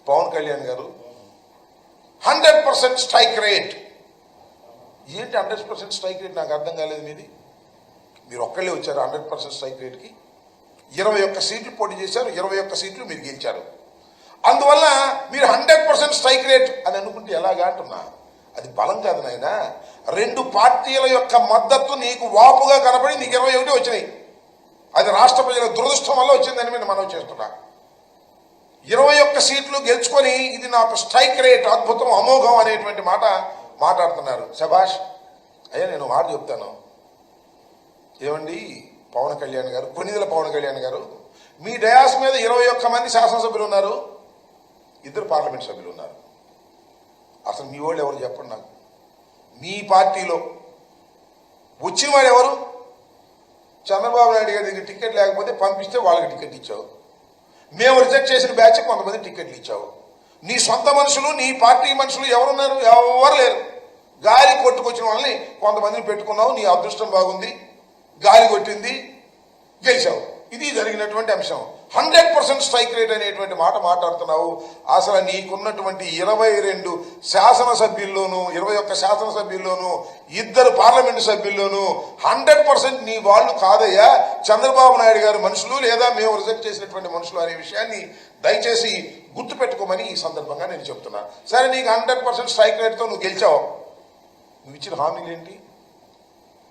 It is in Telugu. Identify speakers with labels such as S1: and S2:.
S1: పవన్ కళ్యాణ్ గారు 100% స్ట్రైక్ రేట్. ఏంటి 100% స్ట్రైక్ రేట్? నాకు అర్థం కాలేదు. మీరు ఒక్కళ్ళే వచ్చారు 100% స్ట్రైక్ రేట్కి. 21 సీట్లు పోటీ చేశారు, 21 సీట్లు మీరు గెలిచారు. అందువల్ల మీరు 100% స్ట్రైక్ రేట్ అని అనుకుంటే ఎలాగా అంటున్నా? అది బలం కాదు నాయన. 2 పార్టీల యొక్క మద్దతు నీకు వాపుగా కనబడి నీకు 21 వచ్చినాయి. అది రాష్ట్ర ప్రజల దురదృష్టం వల్ల వచ్చిందని నేను మనవి చేస్తున్నా. 21 సీట్లు గెలుచుకొని ఇది నాకు స్ట్రైక్ రేట్, అద్భుతం, అమోఘం అనేటువంటి మాట మాట్లాడుతున్నారు. శభాష్ అయ్యా. నేను మాట చెప్తాను. ఏమండి పవన్ కళ్యాణ్ గారు, కొన్నిదల పవన్ కళ్యాణ్ గారు, మీ డయాస్ మీద 21 మంది శాసనసభ్యులు ఉన్నారు, 2 పార్లమెంట్ సభ్యులు ఉన్నారు. అసలు మీ వాళ్ళు ఎవరు చెప్పండి నాకు. మీ పార్టీలో వచ్చిన వాడు ఎవరు? చంద్రబాబు నాయుడు గారి దగ్గర టికెట్ లేకపోతే పంపిస్తే వాళ్ళకి టికెట్ ఇచ్చావు. మేము రిజెక్ట్ చేసిన బ్యాచ్ కొంతమంది టికెట్లు ఇచ్చావు. నీ సొంత మనుషులు, నీ పార్టీ మనుషులు ఎవరున్నారు? ఎవరు లేరు. గాలి కొట్టుకొచ్చిన వాళ్ళని కొంతమందిని పెట్టుకున్నావు. నీ అదృష్టం బాగుంది, గాలి కొట్టింది, గెలిచావు. ఇది జరిగినటువంటి అంశం. 100% స్ట్రైక్ రేట్ అనేటువంటి మాట మాట్లాడుతున్నావు. అసలు నీకున్నటువంటి 22 శాసనసభ్యుల్లోనూ, 21 శాసనసభ్యుల్లోనూ, 2 పార్లమెంటు సభ్యుల్లోనూ 100% నీ వాళ్ళు కాదయ్యా, చంద్రబాబు నాయుడు గారి మనుషులు లేదా మేము రిజెక్ట్ చేసినటువంటి మనుషులు అనే విషయాన్ని దయచేసి గుర్తుపెట్టుకోమని ఈ సందర్భంగా నేను చెప్తున్నా. సరే, నీకు 100% స్ట్రైక్ రేట్తో నువ్వు గెలిచావు. నువ్వు ఇచ్చిన హామీలు ఏంటి?